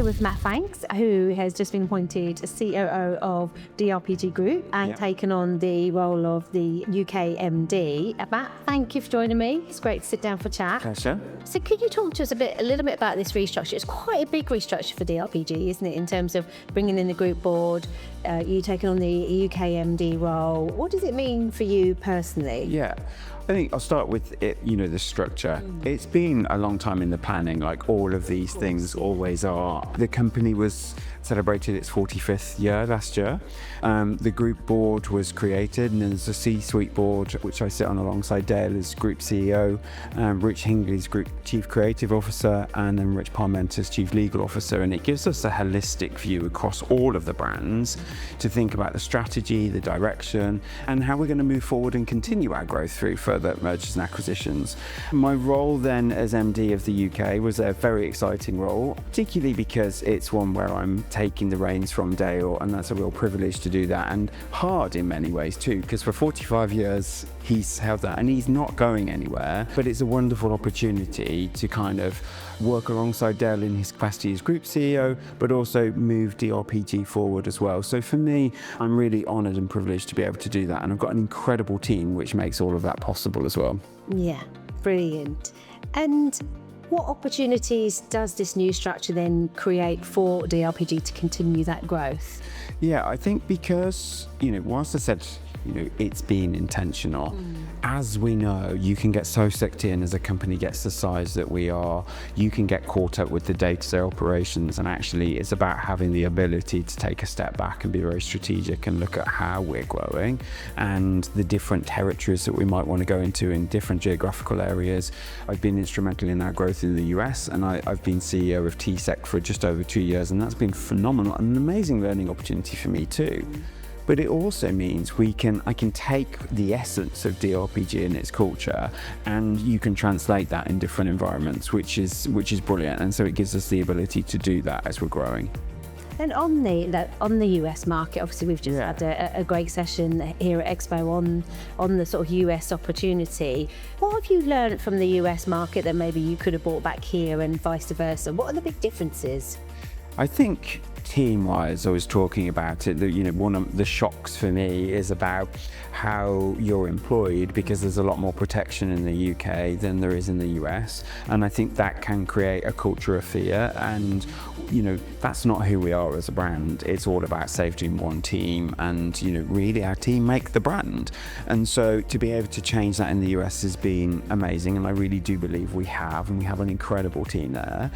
here with Matt Banks, who has just been appointed COO of DRPG Group and taken on the role of the UK MD. Matt, thank you for joining me. It's great to sit down for chat. Pleasure. So could you talk to us a little bit about this restructure? It's quite a big restructure for DRPG, isn't it, in terms of bringing in the group board, you taking on the UK MD role. What does it mean for you personally? Yeah, I think I'll start with it, the structure. It's been a long time in the planning, like all of these things always are. The company celebrated its 45th year last year. The group board was created, and there's a C-suite board, which I sit on alongside Dale as group CEO, Rich Hingley's group chief creative officer, and then Rich Parmenter's chief legal officer. And it gives us a holistic view across all of the brands to think about the strategy, the direction, and how we're going to move forward and continue our growth through further mergers and acquisitions. My role then as MD of the UK was a very exciting role, particularly because it's one where I'm taking the reins from Dale, and that's a real privilege to do that, and hard in many ways too, because for 45 years he's held that and he's not going anywhere. But it's a wonderful opportunity to kind of work alongside Dale in his capacity as group CEO, but also move DRPG forward as well. So for me, I'm really honoured and privileged to be able to do that, and I've got an incredible team which makes all of that possible as well. Yeah, brilliant. And what opportunities does this new structure then create for DRPG to continue that growth? Yeah, I think because, whilst I said, it's been intentional. As we know, you can get so sucked in as a company gets the size that we are. You can get caught up with the day-to-day operations, and actually it's about having the ability to take a step back and be very strategic and look at how we're growing and the different territories that we might want to go into in different geographical areas. I've been instrumental in our growth in the US, and I've been CEO of TSEC for just over 2 years, and that's been phenomenal and an amazing learning opportunity for me too. But it also means I can take the essence of DRPG and its culture, and you can translate that in different environments, which is brilliant. And so it gives us the ability to do that as we're growing. And on the US market, obviously we've just had a great session here at Expo on the sort of US opportunity. What have you learned from the US market that maybe you could have brought back here, and vice versa? What are the big differences? I think team-wise, I was talking about it, that one of the shocks for me is about how you're employed, because there's a lot more protection in the UK than there is in the US, and I think that can create a culture of fear, and that's not who we are as a brand. It's all about safety in one team, and really our team make the brand. And so to be able to change that in the US has been amazing, and I really do believe we have an incredible team there.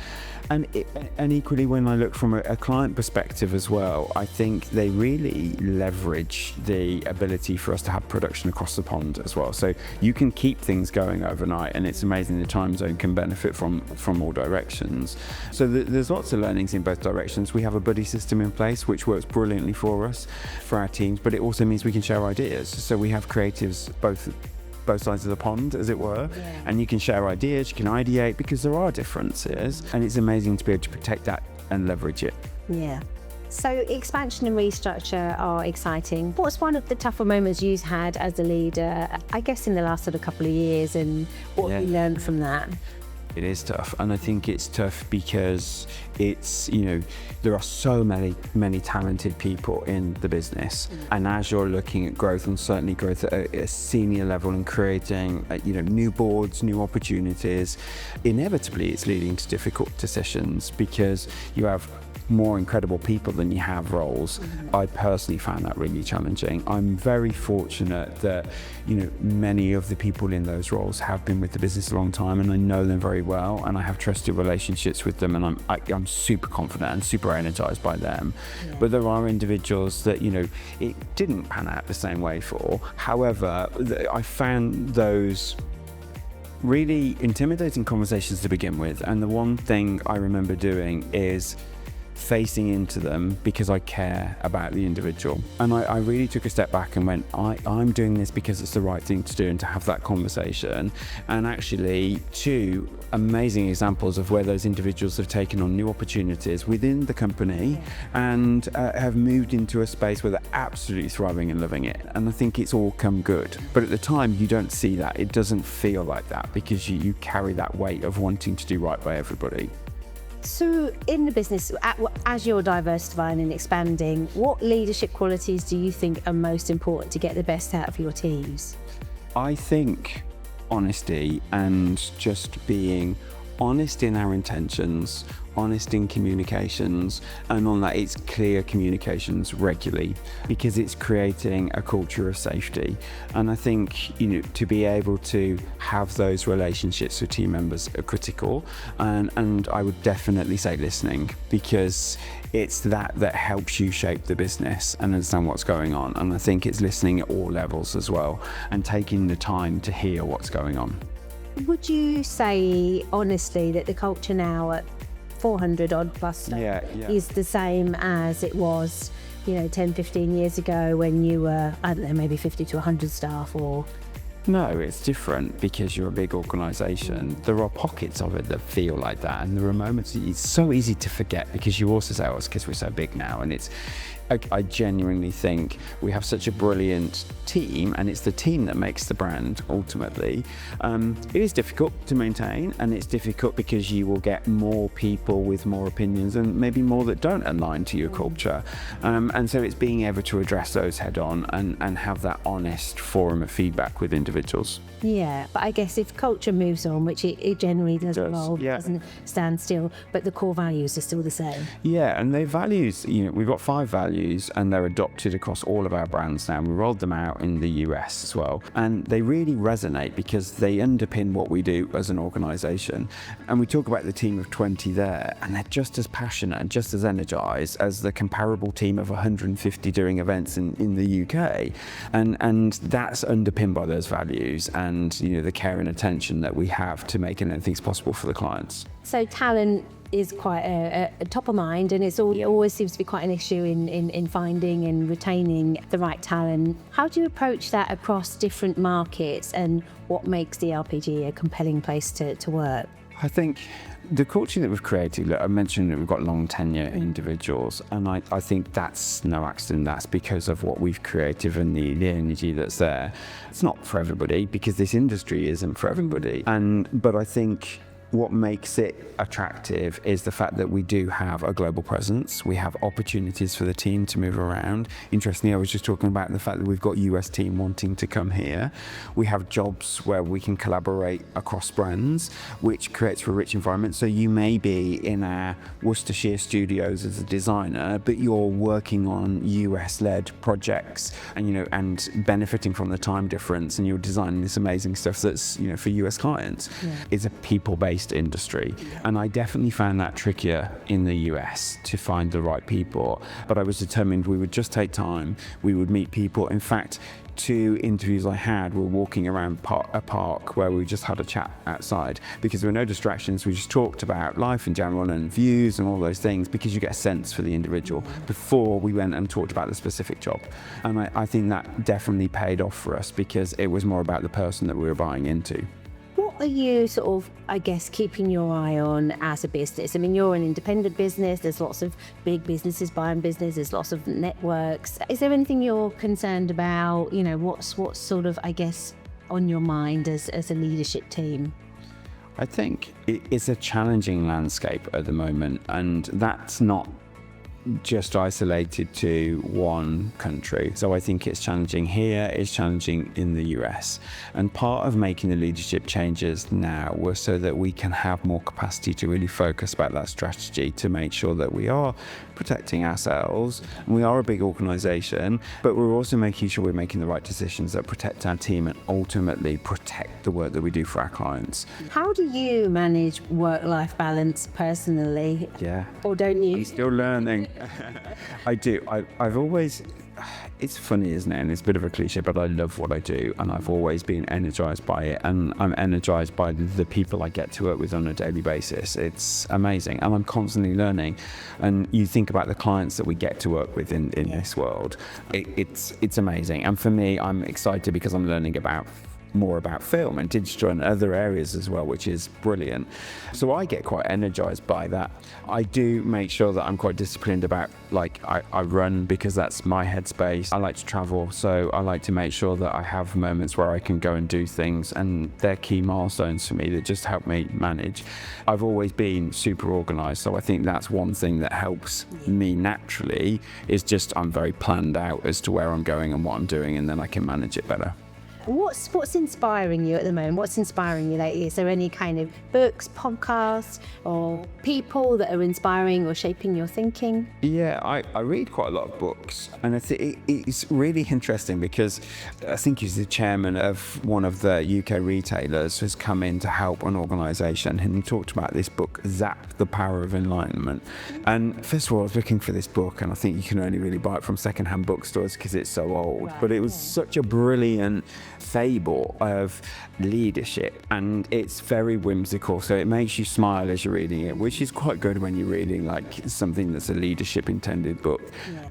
And equally, when I look from a client perspective as well, I think they really leverage the ability for us to have production across the pond as well. So you can keep things going overnight, and it's amazing the time zone can benefit from all directions. So there's lots of learnings in both directions. We have a buddy system in place which works brilliantly for us, for our teams, but it also means we can share ideas. So we have creatives both sides of the pond, as it were, and you can share ideas, you can ideate, because there are differences, and it's amazing to be able to protect that and leverage it. Yeah. So expansion and restructure are exciting. What's one of the tougher moments you've had as a leader, I guess in the last sort of couple of years, and what have you learned from that? It is tough, and I think it's tough because it's, there are so many talented people in the business, and as you're looking at growth, and certainly growth at a senior level, and creating new boards, new opportunities, inevitably it's leading to difficult decisions because you have more incredible people than you have roles. I personally found that really challenging. I'm very fortunate that many of the people in those roles have been with the business a long time, and I know them very well, and I have trusted relationships with them, and I'm super confident and super energized by them. But there are individuals that it didn't pan out the same way for. However, I found those really intimidating conversations to begin with, and the one thing I remember doing is facing into them because I care about the individual. And I really took a step back and went, I'm doing this because it's the right thing to do, and to have that conversation. And actually, two amazing examples of where those individuals have taken on new opportunities within the company and have moved into a space where they're absolutely thriving and loving it. And I think it's all come good. But at the time, you don't see that. It doesn't feel like that because you carry that weight of wanting to do right by everybody. So in the business, as you're diversifying and expanding, what leadership qualities do you think are most important to get the best out of your teams? I think honesty and just being honest in our intentions, honest in communications, and on that it's clear communications regularly, because it's creating a culture of safety. And I think, to be able to have those relationships with team members are critical, and I would definitely say listening, because it's that helps you shape the business and understand what's going on. And I think it's listening at all levels as well, and taking the time to hear what's going on. Would you say honestly that the culture now at 400 odd plus staff is the same as it was 10, 15 years ago when you were, I don't know, maybe 50 to 100 staff? Or no, it's different because you're a big organisation. There are pockets of it that feel like that, and there are moments it's so easy to forget, because you also say, it's because we're so big now. And I genuinely think we have such a brilliant team, and it's the team that makes the brand ultimately. It is difficult to maintain, and it's difficult because you will get more people with more opinions and maybe more that don't align to your culture. And so it's being able to address those head on and have that honest forum of feedback with individuals. Yeah, but I guess if culture moves on, which it generally does evolve, doesn't stand still, but the core values are still the same. Yeah, and their values, we've got 5 values, and they're adopted across all of our brands now. We rolled them out in the US as well, and they really resonate because they underpin what we do as an organisation. And we talk about the team of 20 there, and they're just as passionate and just as energised as the comparable team of 150 doing events in the UK. And that's underpinned by those values and the care and attention that we have to making anything possible for the clients. So talent is quite a top of mind, and it always seems to be quite an issue in finding and retaining the right talent. How do you approach that across different markets, and what makes DRPG a compelling place to work? I think the culture that we've created, I mentioned that we've got long tenure individuals, and I think that's no accident. That's because of what we've created and the energy that's there. It's not for everybody, because this industry isn't for everybody. But I think what makes it attractive is the fact that we do have a global presence. We have opportunities for the team to move around. Interestingly, I was just talking about the fact that we've got US team wanting to come here. We have jobs where we can collaborate across brands, which creates a rich environment. So you may be in our Worcestershire studios as a designer, but you're working on US-led projects and benefiting from the time difference, and you're designing this amazing stuff that's for US clients. It's a people-based industry, and I definitely found that trickier in the US to find the right people. But I was determined we would just take time, we would meet people. In fact, 2 interviews I had were walking around a park where we just had a chat outside, because there were no distractions. We just talked about life in general and views and all those things, because you get a sense for the individual before we went and talked about the specific job. And I think that definitely paid off for us, because it was more about the person that we were buying into. What are you keeping your eye on as a business? I mean, you're an independent business. There's lots of big businesses buying business. There's lots of networks. Is there anything you're concerned about? What's sort of, on your mind as a leadership team? I think it's a challenging landscape at the moment, and that's not just isolated to one country. So I think it's challenging here, it's challenging in the US. And part of making the leadership changes now was so that we can have more capacity to really focus about that strategy, to make sure that we are protecting ourselves. And we are a big organisation, but we're also making sure we're making the right decisions that protect our team and ultimately protect the work that we do for our clients. How do you manage work-life balance personally? Yeah. Or don't you? I'm still learning. I do. I've always, it's funny, isn't it? And it's a bit of a cliche, but I love what I do, and I've always been energized by it, and I'm energized by the people I get to work with on a daily basis. It's amazing, and I'm constantly learning. And you think about the clients that we get to work with in this world, it's amazing. And for me, I'm excited because I'm learning about more about film and digital and other areas as well, which is brilliant. So I get quite energized by that. I do make sure that I'm quite disciplined about, like, I run because that's my headspace. I like to travel, so I like to make sure that I have moments where I can go and do things, and they're key milestones for me that just help me manage. I've always been super organized, so I think that's one thing that helps me naturally, is just I'm very planned out as to where I'm going and what I'm doing, and then I can manage it better. What's inspiring you at the moment? What's inspiring you lately? Is there any kind of books, podcasts, or people that are inspiring or shaping your thinking? Yeah, I read quite a lot of books, and I think it's really interesting because I think he's the chairman of one of the UK retailers who's come in to help an organisation, and he talked about this book, Zap, The Power of Enlightenment. And first of all, I was looking for this book, and I think you can only really buy it from second-hand bookstores because it's so old. Right, but it was such a brilliant fable of leadership, and it's very whimsical, so it makes you smile as you're reading it, which is quite good when you're reading like something that's a leadership intended book.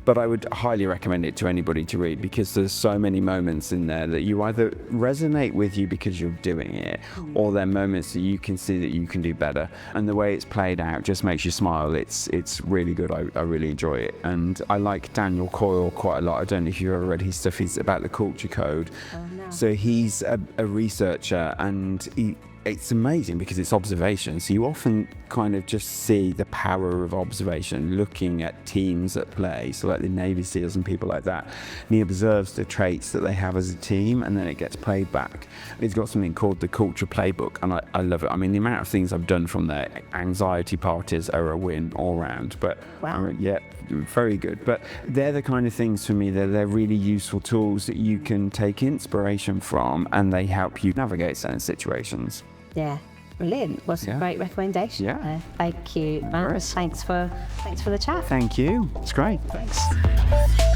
But I would highly recommend it to anybody to read, because there's so many moments in there that you either resonate with you because you're doing it, or they're moments that you can see that you can do better, and the way it's played out just makes you smile. It's really good. I really enjoy it, and I like Daniel Coyle quite a lot. I don't know if you've ever read his stuff. He's about the culture code. No. So he's a researcher, and it's amazing because it's observation. So you often kind of just see the power of observation, looking at teams at play, so like the Navy SEALs and people like that. And he observes the traits that they have as a team, and then it gets played back. He's got something called the Culture Playbook, and I love it. I mean, the amount of things I've done from there, anxiety parties are a win all round. But wow. Yeah, very good. But they're the kind of things for me, they're really useful tools that you can take inspiration from, and they help you navigate certain situations. Yeah, brilliant. What's a great recommendation. Yeah. Thank you, Matt. Thanks for the chat. Thank you. It's great. Thanks.